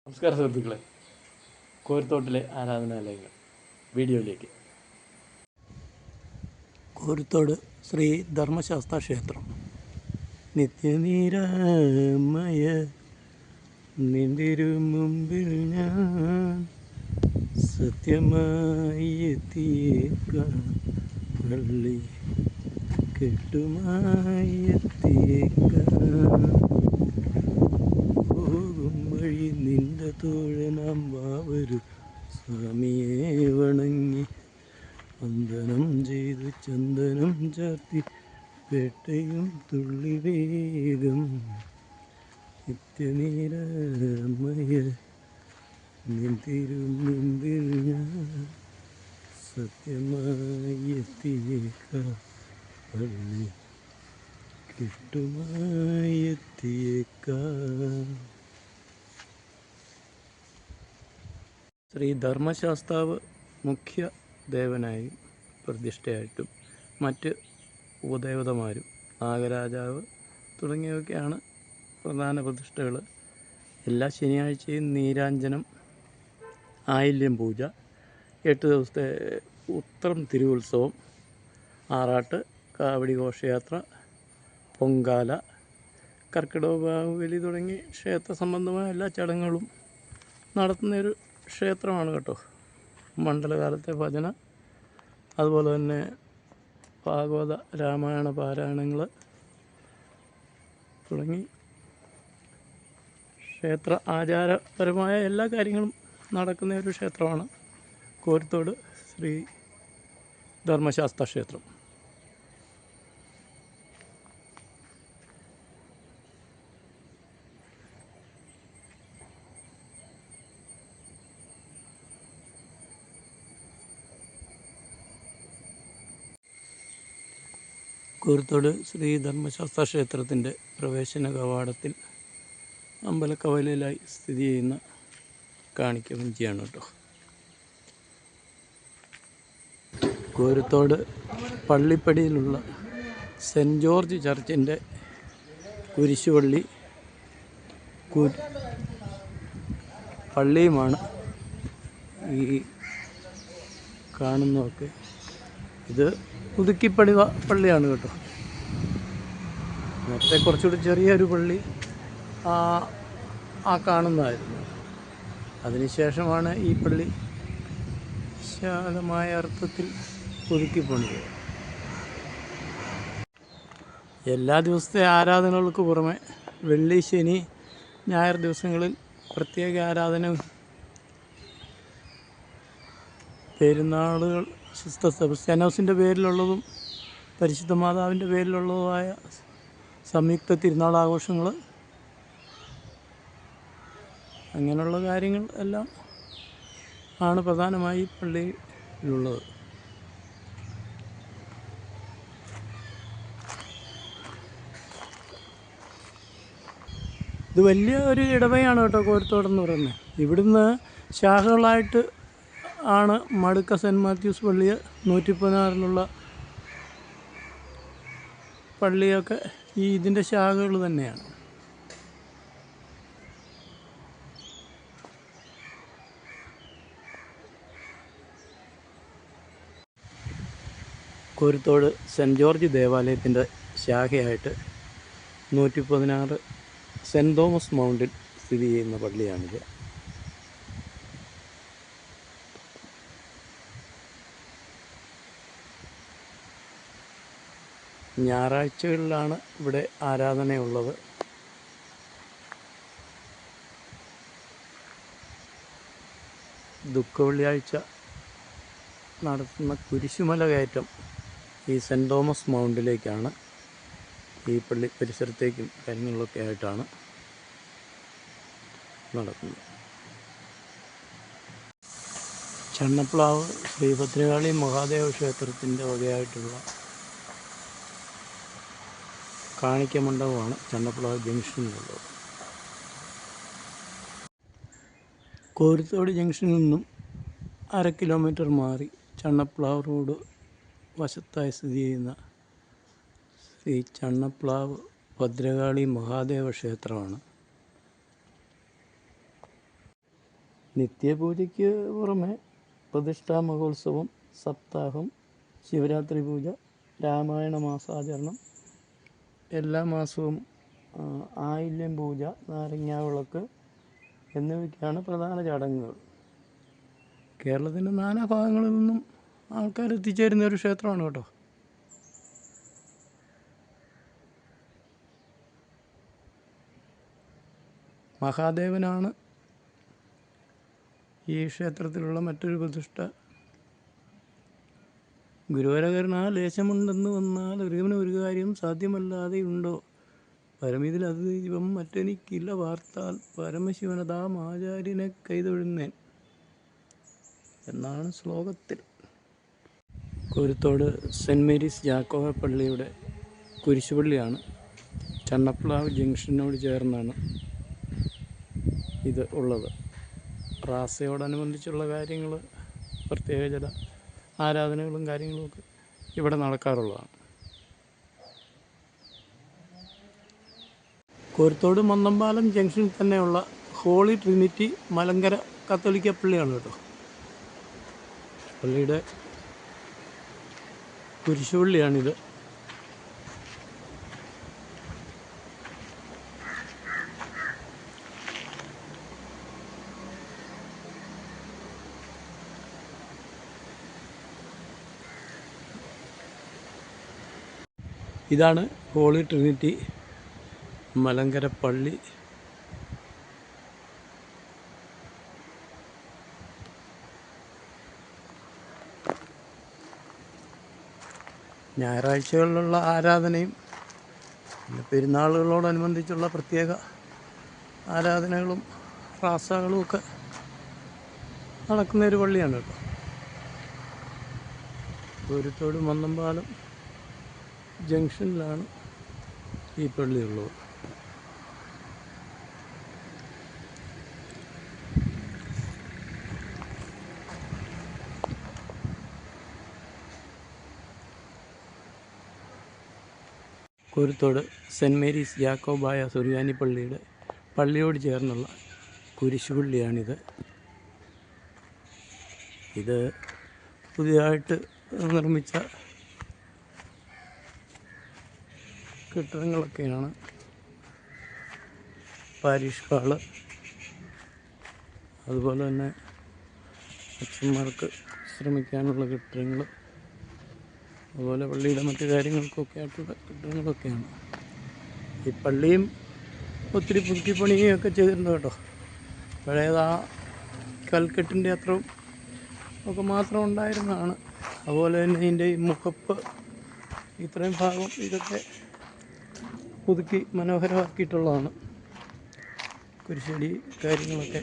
നമസ്കാരം സുഹൃത്തുക്കളെ, കോരത്തോട്ടിലെ ആരാധനാലയങ്ങൾ വീഡിയോയിലേക്ക്. കോരത്തോട് ശ്രീ ധർമ്മശാസ്ത്ര ക്ഷേത്രം. നിത്യനിരാമയ നിന്തിരു മുമ്പിൽ ഞാൻ സത്യമായി എത്തിയേക്കാം, പള്ളി കെട്ടുമായി എത്തിയേക്കാം. പോകും വഴി നിന്റെ തോഴനാം വാവരു സ്വാമിയെ വണങ്ങി വന്ദനം ചെയ്ത് ചന്ദനം ചാർത്തി പേട്ടയും തുള്ളി വേഗം. നിത്യനിരാമയ നിന്തിരു മുമ്പിൽ ഞാൻ സത്യമായി എത്തിയേക്കാം, പള്ളി കെട്ടുമായി എത്തിയേക്കാം. ശ്രീ ധർമ്മശാസ്താവ് മുഖ്യ ദേവനായും പ്രതിഷ്ഠയായിട്ടും മറ്റ് ഉപദേവതമാരും നാഗരാജാവ് തുടങ്ങിയവയൊക്കെയാണ് പ്രധാന പ്രതിഷ്ഠകൾ. എല്ലാ ശനിയാഴ്ചയും നീരാഞ്ജനം, ആയില്യം പൂജ, 8 ദിവസത്തെ ഉത്രം തിരുവുത്സവം, ആറാട്ട്, കാവടി ഘോഷയാത്ര, പൊങ്കാല, കർക്കിടക ബാഹുബലി തുടങ്ങി ക്ഷേത്ര സംബന്ധമായ എല്ലാ ചടങ്ങുകളും നടത്തുന്നൊരു ക്ഷേത്രമാണ് കേട്ടോ. മണ്ഡലകാലത്തെ ഭജന, അതുപോലെ തന്നെ ഭാഗവത രാമായണ പാരായണങ്ങൾ തുടങ്ങി ക്ഷേത്ര ആചാരപരമായ എല്ലാ കാര്യങ്ങളും നടക്കുന്ന ഒരു ക്ഷേത്രമാണ് കോരത്തോട് ശ്രീ ധർമ്മശാസ്ത്ര ക്ഷേത്രം. കോരത്തോട് ശ്രീ ധർമ്മശാസ്ത്ര ക്ഷേത്രത്തിൻ്റെ പ്രവേശന കവാടത്തിൽ അമ്പലക്കവലയിലായി സ്ഥിതി ചെയ്യുന്ന കാണിക്കവഞ്ചിയാണ് കേട്ടോ. കോരത്തോട് പള്ളിപ്പടിയിലുള്ള സെൻറ്റ് ജോർജ് ചർച്ചിൻ്റെ കുരിശുപള്ളി പള്ളിയുമാണ് ഈ കാണുന്നതൊക്കെ. ഇത് പുതുക്കിപ്പണി പള്ളിയാണ് കേട്ടോ. നേരത്തെ കുറച്ചുകൂടി ചെറിയൊരു പള്ളി കാണുന്നതായിരുന്നു. അതിനുശേഷമാണ് ഈ പള്ളി വിശാലമായ അർത്ഥത്തിൽ പുതുക്കിപ്പണിത്. എല്ലാ ദിവസത്തെ ആരാധനകൾക്ക് പുറമെ വെള്ളി, ശനി, ഞായർ ദിവസങ്ങളിൽ പ്രത്യേക ആരാധന, പെരുന്നാളുകൾ, സെബസ്ത്യാനോസിൻ്റെ പേരിലുള്ളതും പരിശുദ്ധ മാതാവിൻ്റെ പേരിലുള്ളതുമായ സംയുക്ത തിരുനാൾ ആഘോഷങ്ങൾ, അങ്ങനെയുള്ള കാര്യങ്ങൾ എല്ലാം ആണ് പ്രധാനമായി പള്ളിയിലുള്ളത്. ഇത് വലിയ ഒരു ഇടവയാണ് കേട്ടോ കോരത്തോടെന്ന് പറയുന്നത്. ഇവിടുന്ന് ശാഖകളായിട്ട് ആണ് മടുക്ക സെൻറ്റ് മാത്യൂസ് പള്ളി, 116 പള്ളിയൊക്കെ ഇതിൻ്റെ ശാഖകൾ തന്നെയാണ്. കോരത്തോട് സെൻറ്റ് ജോർജ് ദേവാലയത്തിൻ്റെ ശാഖയായിട്ട് 116 സെൻറ്റ് തോമസ് മൗണ്ടിൽ സ്ഥിതി ചെയ്യുന്ന പള്ളിയാണിത്. ഞായറാഴ്ചകളിലാണ് ഇവിടെ ആരാധനയുള്ളത്. ദുഃഖവെള്ളിയാഴ്ച നടത്തുന്ന കുരിശുമല കയറ്റം ഈ സെൻറ്റ് തോമസ് മൗണ്ടിലേക്കാണ്. ഈ പള്ളി പരിസരത്തേക്കും കാര്യങ്ങളിലൊക്കെ ആയിട്ടാണ് നടക്കുന്നത്. ചണ്ണപ്ലാവ് ശ്രീ ഭദ്രകാളി മഹാദേവ ക്ഷേത്രത്തിൻ്റെ വകയായിട്ടുള്ള കാണിക്ക മണ്ഡപമാണ് ചണ്ണപ്ലാവ് ജംഗ്ഷനിലുള്ളത്. കോരത്തോട് ജംഗ്ഷനിൽ നിന്നും 1/2 കിലോമീറ്റർ മാറി ചണ്ണപ്ലാവ് റോഡ് വശത്തായി സ്ഥിതി ചെയ്യുന്ന ശ്രീ ചണ്ണപ്ലാവ് ഭദ്രകാളി മഹാദേവ ക്ഷേത്രമാണ്. നിത്യപൂജയ്ക്ക് പുറമെ പ്രതിഷ്ഠാ മഹോത്സവം, സപ്താഹം, ശിവരാത്രി പൂജ, രാമായണ മാസാചരണം, എല്ലാ മാസവും ആയില്യം പൂജ, നാരങ്ങാവിളക്ക് എന്നിവയ്ക്കാണ് പ്രധാന ചടങ്ങുകൾ. കേരളത്തിൻ്റെ നാനാഭാഗങ്ങളിൽ നിന്നും ആൾക്കാർ എത്തിച്ചേരുന്ന ഒരു ക്ഷേത്രമാണ് കേട്ടോ. മഹാദേവനാണ് ഈ ക്ഷേത്രത്തിലുള്ള മറ്റൊരു പ്രതിഷ്ഠ. ഗുരുവരകരുണ ലേശമുണ്ടെന്ന് വന്നാൽ ഒരുവന് ഒരു കാര്യം സാധ്യമല്ലാതെ ഉണ്ടോ, പരമിതിൽ അത് ദൈവം മറ്റെനിക്കില്ല വാർത്താൽ പരമശിവനതാം ആചാര്യനെ കൈതൊഴുന്നേൻ എന്നാണ് ശ്ലോകത്തിൽ. കോരുത്തോട് സെൻറ്റ് മേരീസ് ജാക്കോബ പള്ളിയുടെ കുരിശുപള്ളിയാണ്. ചണ്ണപ്ലാവ് ജംഗ്ഷനോട് ചേർന്നാണ് ഇത് ഉള്ളത്. റാസയോടനുബന്ധിച്ചുള്ള കാര്യങ്ങൾ, പ്രത്യേക ചില ആരാധനകളും കാര്യങ്ങളുമൊക്കെ ഇവിടെ നടക്കാറുള്ളതാണ്. കോരുത്തോട് മന്നമ്പാലം ജംഗ്ഷനിൽ തന്നെയുള്ള ഹോളി ട്രിനിറ്റി മലങ്കര കത്തോലിക്ക പള്ളിയാണ് കേട്ടോ. പള്ളിയുടെ കുരിശുപള്ളിയാണിത്. ഇതാണ് ഹോളി ട്രിനിറ്റി മലങ്കര പള്ളി. ഞായറാഴ്ചകളിലുള്ള ആരാധനയും പിന്നെ പെരുന്നാളുകളോടനുബന്ധിച്ചുള്ള പ്രത്യേക ആരാധനകളും റാസകളും ഒക്കെ നടക്കുന്നൊരു പള്ളിയാണ് കേട്ടോ. കോരുത്തോട് മന്നമ്പാലം ജംഗ്ഷനിലാണ് ഈ പള്ളിയുള്ളത്. കോരുത്തോട് സെൻറ്റ് മേരീസ് യാക്കോബായ സുറിയാനി പള്ളിയുടെ പള്ളിയോട് ചേർന്നുള്ള കുരിശുപള്ളിയാണിത്. ഇത് പുതിയതായിട്ട് നിർമ്മിച്ച കെട്ടിടങ്ങളൊക്കെയാണ്. പാരിഷ് ഹാള്, അതുപോലെ തന്നെ അച്ഛന്മാർക്ക് ശ്രമിക്കാനുള്ള കെട്ടിടങ്ങൾ, അതുപോലെ പള്ളിയുടെ മറ്റു കാര്യങ്ങൾക്കൊക്കെ ആയിട്ടുള്ള കെട്ടിടങ്ങളൊക്കെയാണ്. ഈ പള്ളിയും ഒത്തിരി പുതുക്കി പണിയൊക്കെ ചെയ്തിട്ടുണ്ട് കേട്ടോ. പഴയത് ആ കൽക്കെട്ടിൻ്റെ അത്രയും ഒക്കെ മാത്രം ഉണ്ടായിരുന്നതാണ്. അതുപോലെ തന്നെ ഇതിൻ്റെ ഈ മുഖപ്പ്, ഇത്രയും ഭാഗം ഇതൊക്കെ പുതുക്കി മനോഹരമാക്കിയിട്ടുള്ളതാണ്. കുരിശടി കാര്യങ്ങളൊക്കെ.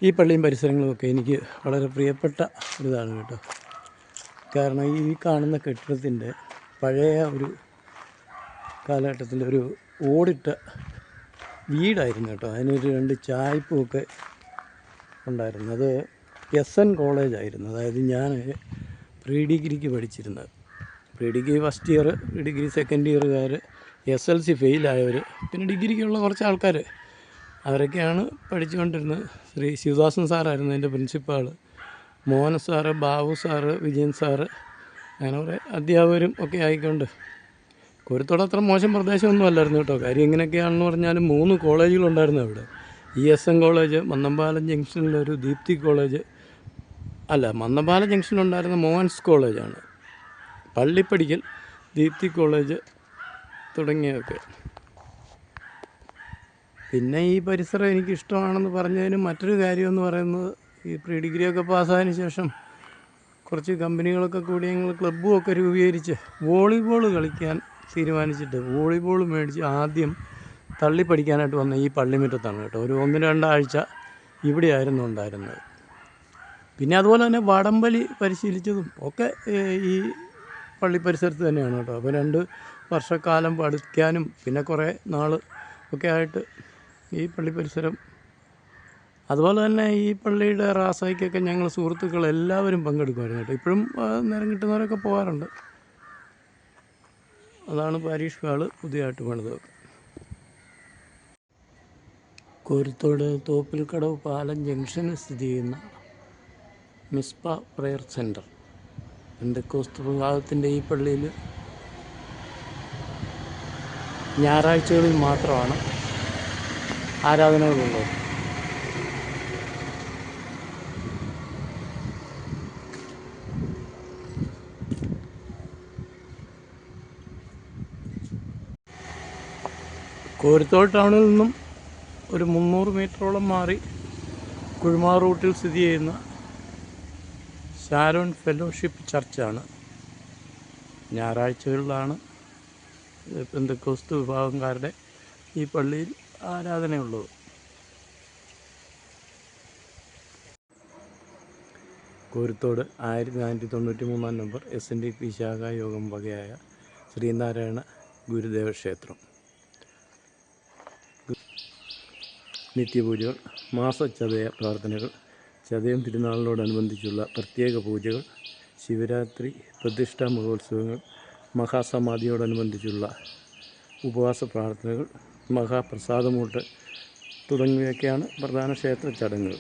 ഈ പള്ളിയും പരിസരങ്ങളുമൊക്കെ എനിക്ക് വളരെ പ്രിയപ്പെട്ട ഒരിതാണ് കേട്ടോ. കാരണം ഈ കാണുന്ന കെട്ടിടത്തിൻ്റെ പഴയ ഒരു കാലഘട്ടത്തിൻ്റെ ഒരു ഓടിട്ട വീടായിരുന്നു കേട്ടോ. അതിനൊരു 2 ചായ്പുമൊക്കെ ഉണ്ടായിരുന്നു. അത് SN കോളേജായിരുന്നു. അതായത് ഞാൻ പ്രീ ഡിഗ്രിക്ക് പഠിച്ചിരുന്നത്. Pre degree first year, pre degree second ഇയറുകാർ, SLC ഫെയിലായവർ, പിന്നെ ഡിഗ്രിക്കുള്ള കുറച്ച് ആൾക്കാർ, അവരൊക്കെയാണ് പഠിച്ചുകൊണ്ടിരുന്നത്. ശ്രീ ശിവദാസൻ സാറായിരുന്നു എൻ്റെ principal. Mohan sir, Babu sir, Vijayan sir, അങ്ങനെ കുറേ അധ്യാപകരും ഒക്കെ ആയിക്കൊണ്ട് കോരുത്തോട് അത്ര മോശം പ്രദേശമൊന്നും അല്ലായിരുന്നു കേട്ടോ. കാര്യം എങ്ങനെയൊക്കെയാണെന്ന് പറഞ്ഞാലും 3 കോളേജുകളുണ്ടായിരുന്നു അവിടെ. ESN കോളേജ്, മന്നമ്പാലം ജംഗ്ഷനിലൊരു ദീപ്തി കോളേജ്, മന്നമ്പാലം ജംഗ്ഷനിലുണ്ടായിരുന്ന മോഹൻസ് കോളേജാണ്, പള്ളിപ്പടിക്കൽ ദീപ്തി കോളേജ് തുടങ്ങിയൊക്കെ. പിന്നെ ഈ പരിസരം എനിക്കിഷ്ടമാണെന്ന് പറഞ്ഞതിന് മറ്റൊരു കാര്യമെന്ന് പറയുന്നത്, ഈ പ്രീ ഡിഗ്രിയൊക്കെ പാസ്സായതിനു ശേഷം കുറച്ച് കമ്പനികളൊക്കെ കൂടി ഞങ്ങൾ ക്ലബ്ബും ഒക്കെ രൂപീകരിച്ച് വോളിബോൾ കളിക്കാൻ തീരുമാനിച്ചിട്ട് വോളിബോൾ മേടിച്ച് ആദ്യം തള്ളി പഠിക്കാനായിട്ട് വന്ന ഈ പള്ളിമുറ്റത്താണ് കേട്ടോ. ഒരു 1-2 ആഴ്ച ഇവിടെയായിരുന്നു ഉണ്ടായിരുന്നത്. പിന്നെ അതുപോലെ തന്നെ വടംവലി പരിശീലിച്ചതും ഒക്കെ ഈ പള്ളി പരിസരത്ത് തന്നെയാണ് കേട്ടോ. അപ്പോൾ 2 വർഷക്കാലം പഠിക്കാനും പിന്നെ കുറേ നാൾ ഒക്കെ ആയിട്ട് ഈ പള്ളി പരിസരം, അതുപോലെ തന്നെ ഈ പള്ളിയുടെ റാസായിക്കൊക്കെ ഞങ്ങൾ സുഹൃത്തുക്കൾ എല്ലാവരും പങ്കെടുക്കുമായിരുന്നു കേട്ടോ. ഇപ്പോഴും നേരം കിട്ടുന്നവരൊക്കെ പോകാറുണ്ട്. അതാണ് പാരീഷ് ഹാള് പുതിയതായിട്ട് പണിത്. കോരിത്തോട് തോപ്പിൽക്കടവ് പാലം ജംഗ്ഷനിൽ സ്ഥിതി ചെയ്യുന്ന മിസ്പ പ്രെയർ സെൻറ്റർ, പെന്തക്കോസ്ത് വിഭാഗത്തിൻ്റെ ഈ പള്ളിയിൽ ഞായറാഴ്ചകളിൽ മാത്രമാണ് ആരാധനകളുള്ളത്. കോരിത്തോട് ടൗണിൽ നിന്നും ഒരു 300 മീറ്ററോളം മാറി കുഴിമാർ റൂട്ടിൽ സ്ഥിതി ചെയ്യുന്ന ഷാരോൺ ഫെലോഷിപ്പ് ചർച്ചാണ്. ഞായറാഴ്ചകളിലാണ് പെന്തക്കോസ്ത് വിഭാഗക്കാരുടെ ഈ പള്ളിയിൽ ആരാധനയുള്ളത്. കോരിത്തോട് 1493 നമ്പർ SNDP ശാഖായോഗം വകയായ ശ്രീനാരായണ ഗുരുദേവ ക്ഷേത്രം. നിത്യപൂജകൾ, മാസചതയ പ്രാർത്ഥനകൾ, ചതയം തിരുനാളിനോടനുബന്ധിച്ചുള്ള പ്രത്യേക പൂജകൾ, ശിവരാത്രി, പ്രതിഷ്ഠാ മഹോത്സവങ്ങൾ, മഹാസമാധിയോടനുബന്ധിച്ചുള്ള ഉപവാസ പ്രാർത്ഥനകൾ, മഹാപ്രസാദമൂട്ട് തുടങ്ങിയവയൊക്കെയാണ് പ്രധാന ക്ഷേത്ര ചടങ്ങുകൾ.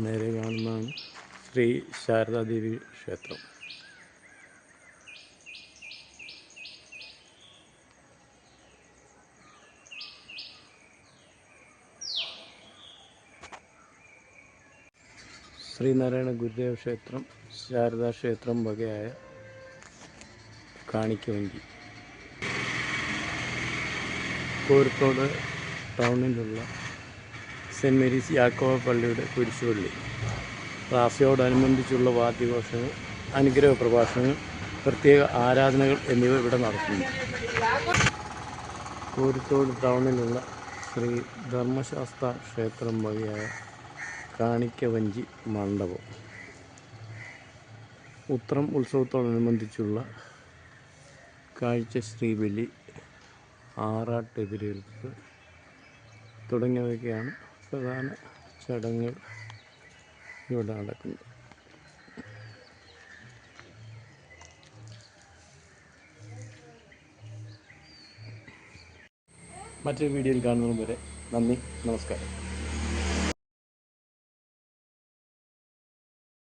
നേരെ കാണുന്നതാണ് ശ്രീ ശാരദാദേവി ക്ഷേത്രം. ശ്രീനാരായണ ഗുരുദേവ ക്ഷേത്രം, ശാരദാ ക്ഷേത്രം വകയായ കാണിക്കവഞ്ചി. കോരിത്തോട് ടൗണിലുള്ള സെൻറ്റ് മേരീസ് യാക്കോബ പള്ളിയുടെ കുരിശുപള്ളി. റാസയോടനുബന്ധിച്ചുള്ള വാദ്യഘോഷങ്ങൾ, അനുഗ്രഹ പ്രഭാഷണങ്ങൾ, പ്രത്യേക ആരാധനകൾ എന്നിവ ഇവിടെ നടത്തുന്നു. കോരിത്തോട് ടൗണിലുള്ള ശ്രീ ധർമ്മശാസ്ത്ര ക്ഷേത്രം വകയായ കാണിക്കവഞ്ചി മണ്ഡപം. ഉത്രം ഉത്സവത്തോടനുബന്ധിച്ചുള്ള കാഴ്ച ശ്രീബലി, ആറാട്ടെതിരേൽപ്പ് തുടങ്ങിയവയൊക്കെയാണ് പ്രധാന ചടങ്ങുകൾ ഇവിടെ നടക്കുന്നത്. മറ്റൊരു വീഡിയോയിൽ കാണുന്നതുവരെ നന്ദി, നമസ്കാരം.